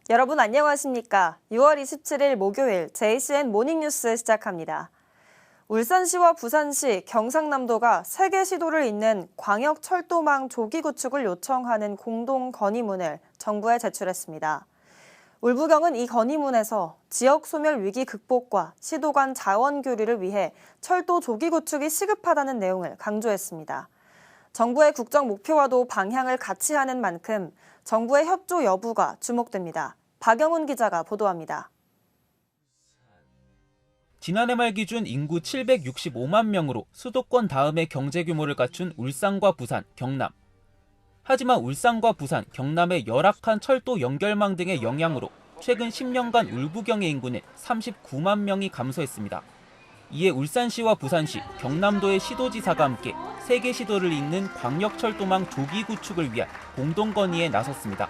여러분 안녕하십니까? 6월 27일 목요일 JCN 모닝뉴스 시작합니다. 울산시와 부산시, 경상남도가 3개 시도를 잇는 광역철도망 조기 구축을 요청하는 공동 건의문을 정부에 제출했습니다. 울부경은 이 건의문에서 지역 소멸 위기 극복과 시도 간 자원 교류를 위해 철도 조기 구축이 시급하다는 내용을 강조했습니다. 정부의 국정 목표와도 방향을 같이 하는 만큼 정부의 협조 여부가 주목됩니다. 박영훈 기자가 보도합니다. 지난해 말 기준 인구 765만 명으로 수도권 다음의 경제 규모를 갖춘 울산과 부산, 경남. 하지만 울산과 부산, 경남의 열악한 철도 연결망 등의 영향으로 최근 10년간 울부경의 인구는 39만 명이 감소했습니다. 이에 울산시와 부산시, 경남도의 시도지사가 함께 3개 시도를 잇는 광역철도망 조기 구축을 위한 공동건의에 나섰습니다.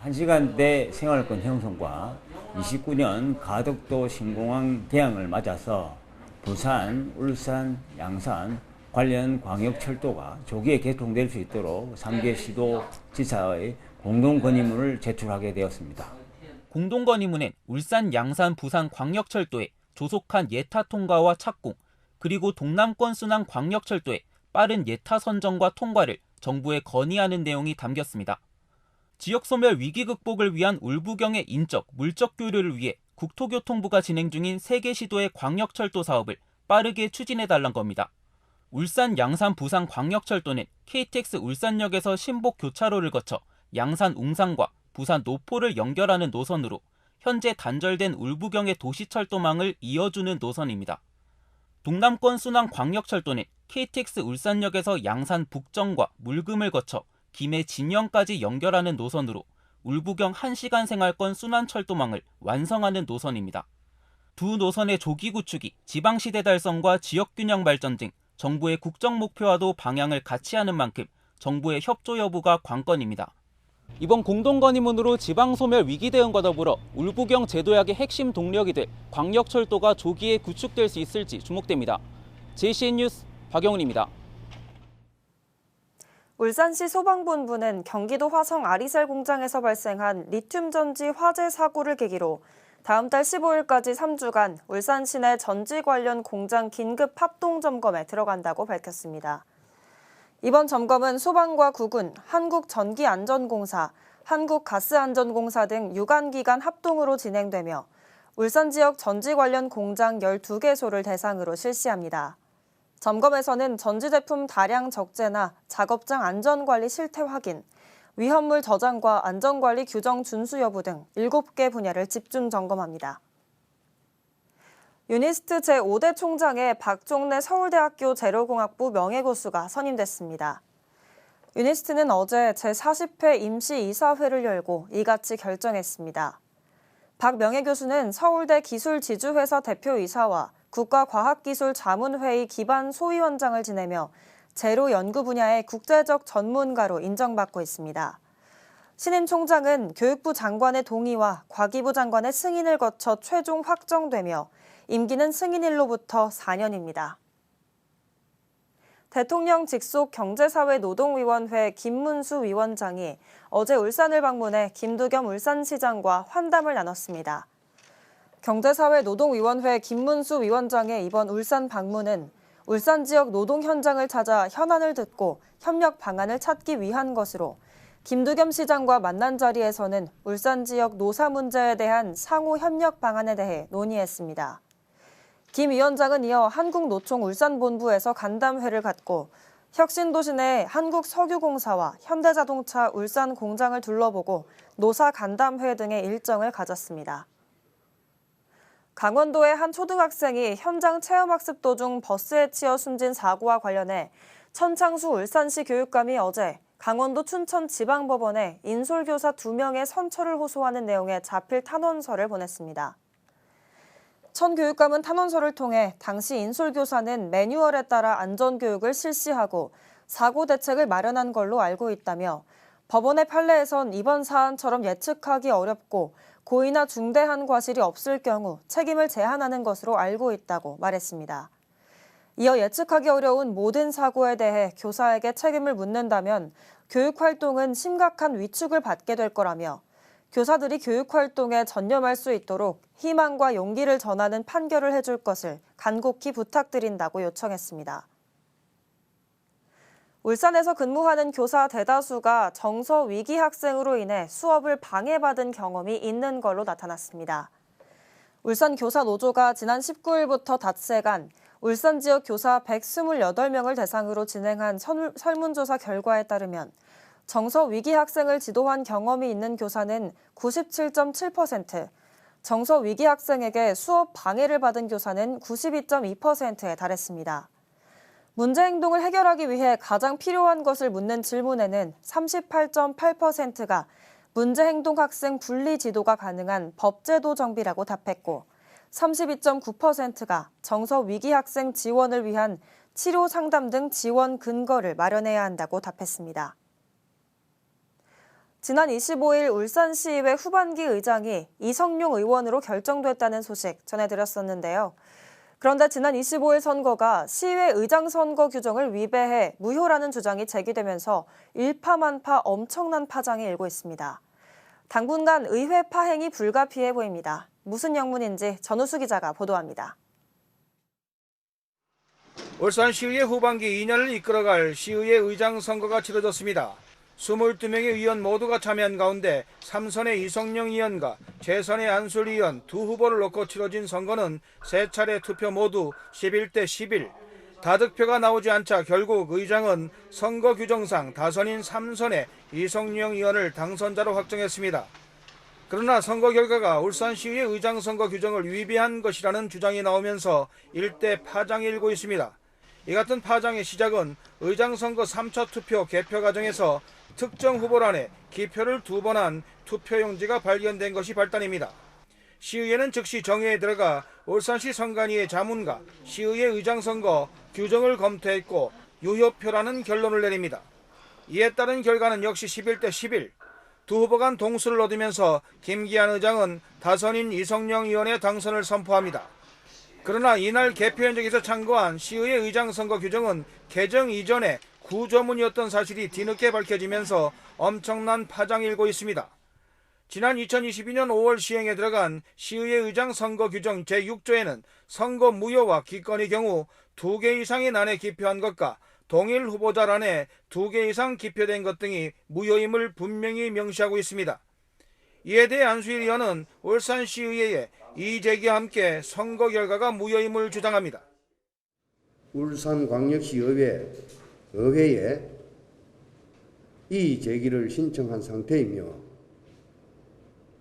1시간대 생활권 형성과 29년 가덕도 신공항 개항을 맞아서 부산, 울산, 양산 관련 광역철도가 조기에 개통될 수 있도록 3개 시도지사의 공동건의문을 제출하게 되었습니다. 공동건의문엔 울산, 양산, 부산 광역철도에 조속한 예타 통과와 착공, 그리고 동남권 순환 광역철도의 빠른 예타 선정과 통과를 정부에 건의하는 내용이 담겼습니다. 지역 소멸 위기 극복을 위한 울부경의 인적, 물적 교류를 위해 국토교통부가 진행 중인 3개 시도의 광역철도 사업을 빠르게 추진해달란 겁니다. 울산, 양산, 부산 광역철도는 KTX 울산역에서 신복 교차로를 거쳐 양산 웅산과 부산 노포를 연결하는 노선으로 현재 단절된 울부경의 도시철도망을 이어주는 노선입니다. 동남권 순환 광역철도는 KTX 울산역에서 양산 북정과 물금을 거쳐 김해 진영까지 연결하는 노선으로 울부경 1시간 생활권 순환철도망을 완성하는 노선입니다. 두 노선의 조기 구축이 지방시대 달성과 지역균형 발전 등 정부의 국정 목표와도 방향을 같이 하는 만큼 정부의 협조 여부가 관건입니다. 이번 공동건의문으로 지방소멸 위기 대응과 더불어 울부경 제도약의 핵심 동력이 될 광역철도가 조기에 구축될 수 있을지 주목됩니다. JCN 뉴스 박영훈입니다. 울산시 소방본부는 경기도 화성 아리셀 공장에서 발생한 리튬 전지 화재 사고를 계기로 다음 달 15일까지 3주간 울산 시내 전지 관련 공장 긴급 합동 점검에 들어간다고 밝혔습니다. 이번 점검은 소방과 구군, 한국전기안전공사, 한국가스안전공사 등 유관기관 합동으로 진행되며 울산 지역 전지 관련 공장 12개소를 대상으로 실시합니다. 점검에서는 전지 제품 다량 적재나 작업장 안전관리 실태 확인, 위험물 저장과 안전관리 규정 준수 여부 등 7개 분야를 집중 점검합니다. 유니스트 제5대 총장에 박종래 서울대학교 재료공학부 명예교수가 선임됐습니다. 유니스트는 어제 제40회 임시이사회를 열고 이같이 결정했습니다. 박 명예교수는 서울대 기술지주회사 대표이사와 국가과학기술자문회의 기반 소위원장을 지내며 재료 연구 분야의 국제적 전문가로 인정받고 있습니다. 신임 총장은 교육부 장관의 동의와 과기부 장관의 승인을 거쳐 최종 확정되며 임기는 승인일로부터 4년입니다. 대통령 직속 경제사회노동위원회 김문수 위원장이 어제 울산을 방문해 김두겸 울산시장과 환담을 나눴습니다. 경제사회노동위원회 김문수 위원장의 이번 울산 방문은 울산 지역 노동 현장을 찾아 현안을 듣고 협력 방안을 찾기 위한 것으로 김두겸 시장과 만난 자리에서는 울산 지역 노사 문제에 대한 상호 협력 방안에 대해 논의했습니다. 김 위원장은 이어 한국노총 울산본부에서 간담회를 갖고 혁신도시 내 한국석유공사와 현대자동차 울산 공장을 둘러보고 노사 간담회 등의 일정을 가졌습니다. 강원도의 한 초등학생이 현장 체험학습 도중 버스에 치여 숨진 사고와 관련해 천창수 울산시 교육감이 어제 강원도 춘천지방법원에 인솔교사 2명의 선처를 호소하는 내용의 자필 탄원서를 보냈습니다. 천 교육감은 탄원서를 통해 당시 인솔교사는 매뉴얼에 따라 안전교육을 실시하고 사고 대책을 마련한 걸로 알고 있다며 법원의 판례에선 이번 사안처럼 예측하기 어렵고 고의나 중대한 과실이 없을 경우 책임을 제한하는 것으로 알고 있다고 말했습니다. 이어 예측하기 어려운 모든 사고에 대해 교사에게 책임을 묻는다면 교육활동은 심각한 위축을 받게 될 거라며 교사들이 교육활동에 전념할 수 있도록 희망과 용기를 전하는 판결을 해줄 것을 간곡히 부탁드린다고 요청했습니다. 울산에서 근무하는 교사 대다수가 정서 위기 학생으로 인해 수업을 방해받은 경험이 있는 걸로 나타났습니다. 울산 교사노조가 지난 19일부터 닷새간 울산 지역 교사 128명을 대상으로 진행한 설문조사 결과에 따르면 정서 위기 학생을 지도한 경험이 있는 교사는 97.7%, 정서 위기 학생에게 수업 방해를 받은 교사는 92.2%에 달했습니다. 문제 행동을 해결하기 위해 가장 필요한 것을 묻는 질문에는 38.8%가 문제 행동 학생 분리 지도가 가능한 법제도 정비라고 답했고 32.9%가 정서 위기 학생 지원을 위한 치료 상담 등 지원 근거를 마련해야 한다고 답했습니다. 지난 25일 울산시의회 후반기 의장이 이성용 의원으로 결정됐다는 소식 전해드렸었는데요. 그런데 지난 25일 선거가 시의회 의장 선거 규정을 위배해 무효라는 주장이 제기되면서 일파만파 엄청난 파장이 일고 있습니다. 당분간 의회 파행이 불가피해 보입니다. 무슨 영문인지 전우수 기자가 보도합니다. 울산시의회 후반기 2년을 이끌어갈 시의회 의장 선거가 치러졌습니다. 22명의 의원 모두가 참여한 가운데 3선의 이성용 의원과 재선의 안술 의원 두 후보를 놓고 치러진 선거는 세 차례 투표 모두 11대 11. 다득표가 나오지 않자 결국 의장은 선거 규정상 다선인 3선의 이성용 의원을 당선자로 확정했습니다. 그러나 선거 결과가 울산시의회 의장 선거 규정을 위배한 것이라는 주장이 나오면서 일대 파장이 일고 있습니다. 이 같은 파장의 시작은 의장 선거 3차 투표 개표 과정에서 특정 후보란에 기표를 2번 한 투표용지가 발견된 것이 발단입니다. 시의회는 즉시 정회에 들어가 울산시 선관위의 자문과 시의회 의장 선거 규정을 검토했고 유효표라는 결론을 내립니다. 이에 따른 결과는 역시 11대 11. 두 후보 간 동수를 얻으면서 김기한 의장은 다선인 이성용 의원의 당선을 선포합니다. 그러나 이날 개표 현장에서 참고한 시의회 의장 선거 규정은 개정 이전에 구조문이었던 사실이 뒤늦게 밝혀지면서 엄청난 파장이 일고 있습니다. 지난 2022년 5월 시행에 들어간 시의회 의장 선거 규정 제6조에는 선거 무효와 기권의 경우 2개 이상의 난에 기표한 것과 동일 후보자란에 2개 이상 기표된 것 등이 무효임을 분명히 명시하고 있습니다. 이에 대해 안수일 의원은 울산시의회에 이의제기와 함께 선거 결과가 무효임을 주장합니다. 울산광역시의회에 이의제기를 신청한 상태이며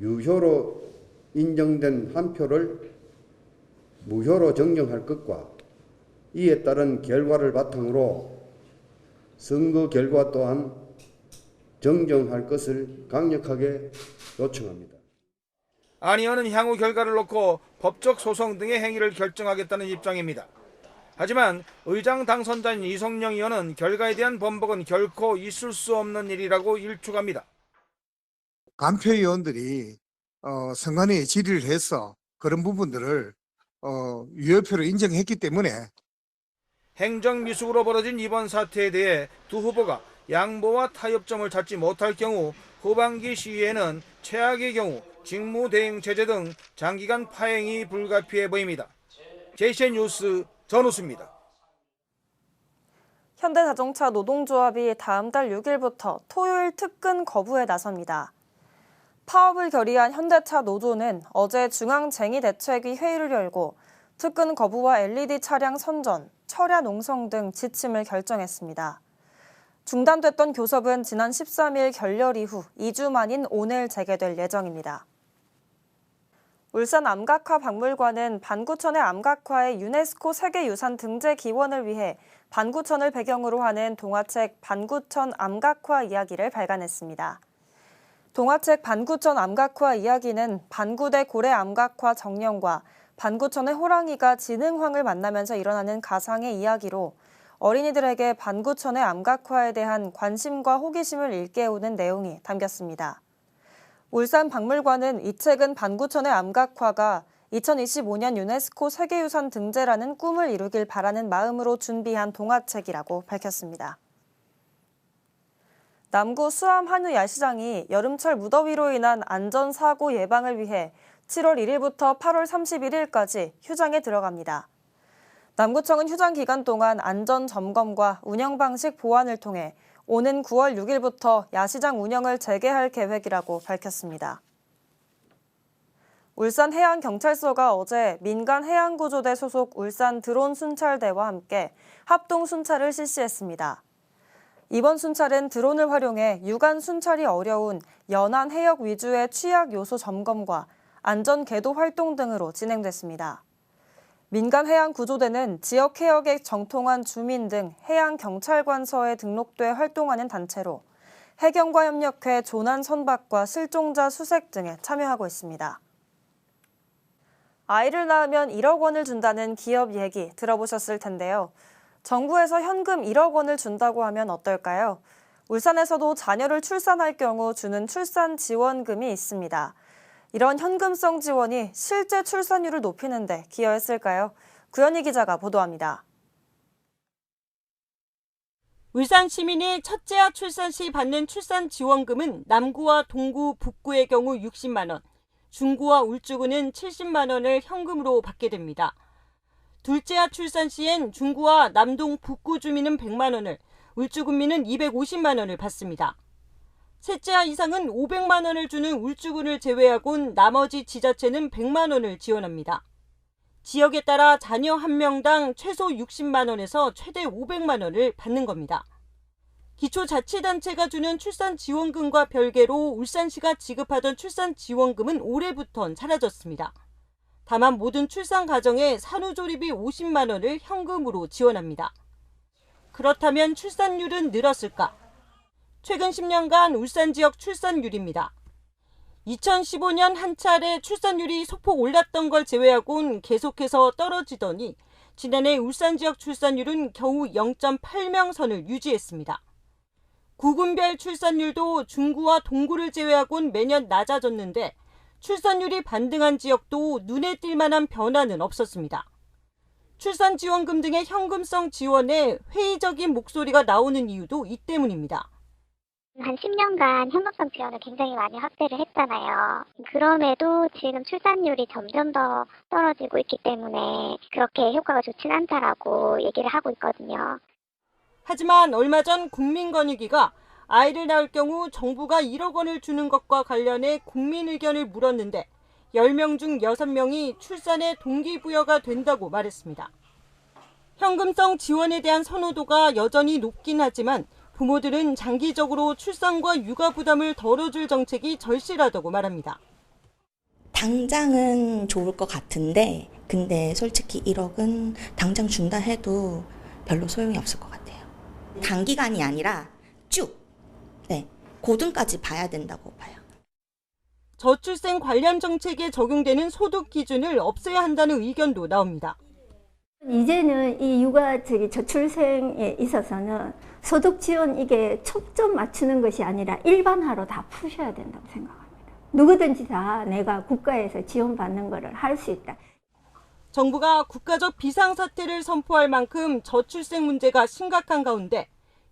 유효로 인정된 한 표를 무효로 정정할 것과 이에 따른 결과를 바탕으로 선거 결과 또한 정정할 것을 강력하게 요청합니다. 안 의원은 향후 결과를 놓고 법적 소송 등의 행위를 결정하겠다는 입장입니다. 하지만 의장 당선자인 이성용 의원은 결과에 대한 번복은 결코 있을 수 없는 일이라고 일축합니다. 간표위원들이 선관위에 질의를 해서 그런 부분들을 유효표로 인정했기 때문에 행정미숙으로 벌어진 이번 사태에 대해 두 후보가 양보와 타협점을 찾지 못할 경우 후반기 시위에는 최악의 경우 직무대행체제 등 장기간 파행이 불가피해 보입니다. JCN 뉴스 전우수입니다. 현대자동차 노동조합이 다음 달 6일부터 토요일 특근 거부에 나섭니다. 파업을 결의한 현대차 노조는 어제 중앙쟁의대책위 회의를 열고 특근 거부와 LED 차량 선전, 철야 농성 등 지침을 결정했습니다. 중단됐던 교섭은 지난 13일 결렬 이후 2주 만인 오늘 재개될 예정입니다. 울산 암각화 박물관은 반구천의 암각화의 유네스코 세계유산 등재 기원을 위해 반구천을 배경으로 하는 동화책 반구천 암각화 이야기를 발간했습니다. 동화책 반구천 암각화 이야기는 반구대 고래 암각화 정령과 반구천의 호랑이가 진흥황을 만나면서 일어나는 가상의 이야기로 어린이들에게 반구천의 암각화에 대한 관심과 호기심을 일깨우는 내용이 담겼습니다. 울산 박물관은 이 책은 반구천의 암각화가 2025년 유네스코 세계유산 등재라는 꿈을 이루길 바라는 마음으로 준비한 동화책이라고 밝혔습니다. 남구 수암 한우 야시장이 여름철 무더위로 인한 안전사고 예방을 위해 7월 1일부터 8월 31일까지 휴장에 들어갑니다. 남구청은 휴장 기간 동안 안전 점검과 운영 방식 보완을 통해 오는 9월 6일부터 야시장 운영을 재개할 계획이라고 밝혔습니다. 울산해양경찰서가 어제 민간해양구조대 소속 울산 드론 순찰대와 함께 합동 순찰을 실시했습니다. 이번 순찰은 드론을 활용해 유관 순찰이 어려운 연안 해역 위주의 취약 요소 점검과 안전 계도 활동 등으로 진행됐습니다. 민간해양구조대는 지역 해역에 정통한 주민 등 해양경찰관서에 등록돼 활동하는 단체로 해경과 협력해 조난 선박과 실종자 수색 등에 참여하고 있습니다. 아이를 낳으면 1억 원을 준다는 기업 얘기 들어보셨을 텐데요. 정부에서 현금 1억 원을 준다고 하면 어떨까요? 울산에서도 자녀를 출산할 경우 주는 출산 지원금이 있습니다. 이런 현금성 지원이 실제 출산율을 높이는 데 기여했을까요? 구현희 기자가 보도합니다. 울산 시민이 첫째아 출산 시 받는 출산 지원금은 남구와 동구, 북구의 경우 60만 원, 중구와 울주구는 70만 원을 현금으로 받게 됩니다. 둘째아 출산 시엔 중구와 남동, 북구 주민은 100만 원을, 울주군민은 250만 원을 받습니다. 셋째아 이상은 500만 원을 주는 울주군을 제외하곤 나머지 지자체는 100만 원을 지원합니다. 지역에 따라 자녀 한 명당 최소 60만 원에서 최대 500만 원을 받는 겁니다. 기초자치단체가 주는 출산지원금과 별개로 울산시가 지급하던 출산지원금은 올해부터는 사라졌습니다. 다만 모든 출산 가정에 산후조리비 50만 원을 현금으로 지원합니다. 그렇다면 출산율은 늘었을까? 최근 10년간 울산 지역 출산율입니다. 2015년 한 차례 출산율이 소폭 올랐던 걸 제외하고는 계속해서 떨어지더니 지난해 울산 지역 출산율은 겨우 0.8명 선을 유지했습니다. 구군별 출산율도 중구와 동구를 제외하고는 매년 낮아졌는데 출산율이 반등한 지역도 눈에 띌 만한 변화는 없었습니다. 출산지원금 등의 현금성 지원에 회의적인 목소리가 나오는 이유도 이 때문입니다. 한 10년간 현금성 지원을 굉장히 많이 확대를 했잖아요. 그럼에도 지금 출산율이 점점 더 떨어지고 있기 때문에 그렇게 효과가 좋진 않다라고 얘기를 하고 있거든요. 하지만 얼마 전 국민권익위가 아이를 낳을 경우 정부가 1억 원을 주는 것과 관련해 국민 의견을 물었는데 10명 중 6명이 출산에 동기부여가 된다고 말했습니다. 현금성 지원에 대한 선호도가 여전히 높긴 하지만 부모들은 장기적으로 출산과 육아 부담을 덜어줄 정책이 절실하다고 말합니다. 당장은 좋을 것 같은데 근데 솔직히 1억은 당장 준다 해도 별로 소용이 없을 것 같아요. 단기간이 아니라 쭉 고등까지 봐야 된다고 봐요. 저출생 관련 정책에 적용되는 소득 기준을 없애야 한다는 의견도 나옵니다. 이제는 이 육아 저출생에 있어서는 소득 지원 이게 초점 맞추는 것이 아니라 일반화로 다 푸셔야 된다고 생각합니다. 누구든지 다 내가 국가에서 지원받는 것을 할 수 있다. 정부가 국가적 비상사태를 선포할 만큼 저출생 문제가 심각한 가운데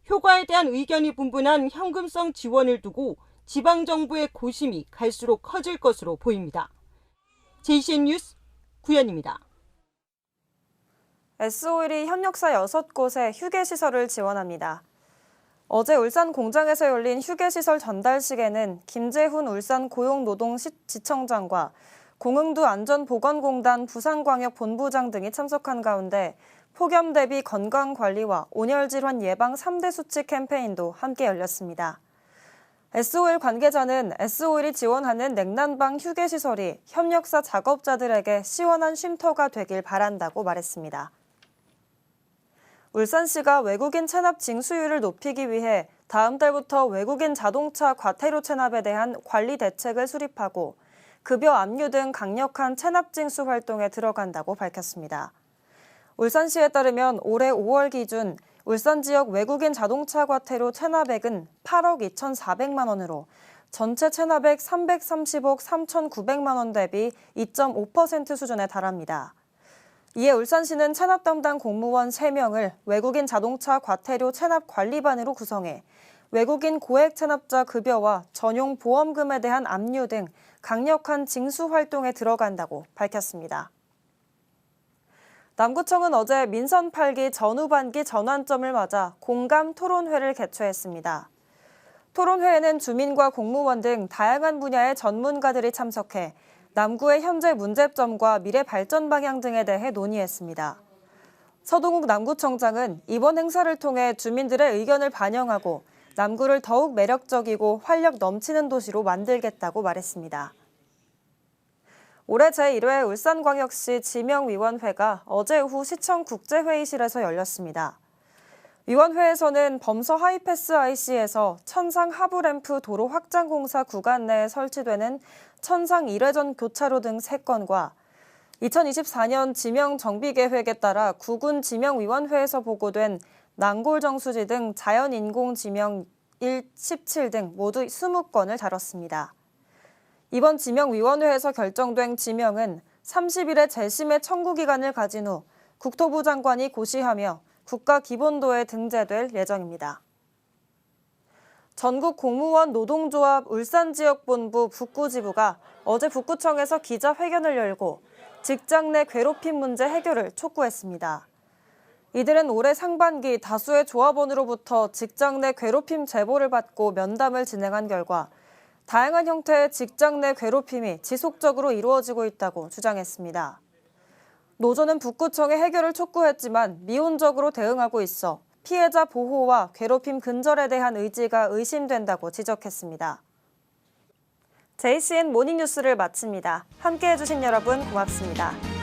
효과에 대한 의견이 분분한 현금성 지원을 두고 지방정부의 고심이 갈수록 커질 것으로 보입니다. JCN 뉴스 구현입니다. S-오일이 현역사 6곳에 휴게시설을 지원합니다. 어제 울산 공장에서 열린 휴게시설 전달식에는 김재훈 울산 고용노동지청장과 공흥두 안전보건공단 부산광역본부장 등이 참석한 가운데 폭염 대비 건강관리와 온열질환 예방 3대 수칙 캠페인도 함께 열렸습니다. S-오일 관계자는 S-오일이 지원하는 냉난방 휴게시설이 협력사 작업자들에게 시원한 쉼터가 되길 바란다고 말했습니다. 울산시가 외국인 체납 징수율을 높이기 위해 다음 달부터 외국인 자동차 과태료 체납에 대한 관리 대책을 수립하고 급여 압류 등 강력한 체납 징수 활동에 들어간다고 밝혔습니다. 울산시에 따르면 올해 5월 기준 울산 지역 외국인 자동차 과태료 체납액은 8억 2,400만 원으로 전체 체납액 330억 3,900만 원 대비 2.5% 수준에 달합니다. 이에 울산시는 체납 담당 공무원 3명을 외국인 자동차 과태료 체납 관리반으로 구성해 외국인 고액 체납자 급여와 전용 보험금에 대한 압류 등 강력한 징수 활동에 들어간다고 밝혔습니다. 남구청은 어제 민선 8기 전후반기 전환점을 맞아 공감 토론회를 개최했습니다. 토론회에는 주민과 공무원 등 다양한 분야의 전문가들이 참석해 남구의 현재 문제점과 미래 발전 방향 등에 대해 논의했습니다. 서동욱 남구청장은 이번 행사를 통해 주민들의 의견을 반영하고 남구를 더욱 매력적이고 활력 넘치는 도시로 만들겠다고 말했습니다. 올해 제1회 울산광역시 지명위원회가 어제 오후 시청 국제회의실에서 열렸습니다. 위원회에서는 범서 하이패스 IC에서 천상 하부램프 도로 확장 공사 구간 내에 설치되는 천상 1회전 교차로 등 3건과 2024년 지명 정비 계획에 따라 구군 지명위원회에서 보고된 난골 정수지 등 자연 인공 지명 17 등 모두 20건을 다뤘습니다. 이번 지명위원회에서 결정된 지명은 30일에 재심의 청구 기간을 가진 후 국토부 장관이 고시하며 국가기본도에 등재될 예정입니다. 전국 공무원 노동조합 울산지역본부 북구지부가 어제 북구청에서 기자회견을 열고 직장 내 괴롭힘 문제 해결을 촉구했습니다. 이들은 올해 상반기 다수의 조합원으로부터 직장 내 괴롭힘 제보를 받고 면담을 진행한 결과 다양한 형태의 직장 내 괴롭힘이 지속적으로 이루어지고 있다고 주장했습니다. 노조는 북구청의 해결을 촉구했지만 미온적으로 대응하고 있어 피해자 보호와 괴롭힘 근절에 대한 의지가 의심된다고 지적했습니다. JCN 모닝뉴스를 마칩니다. 함께해 주신 여러분 고맙습니다.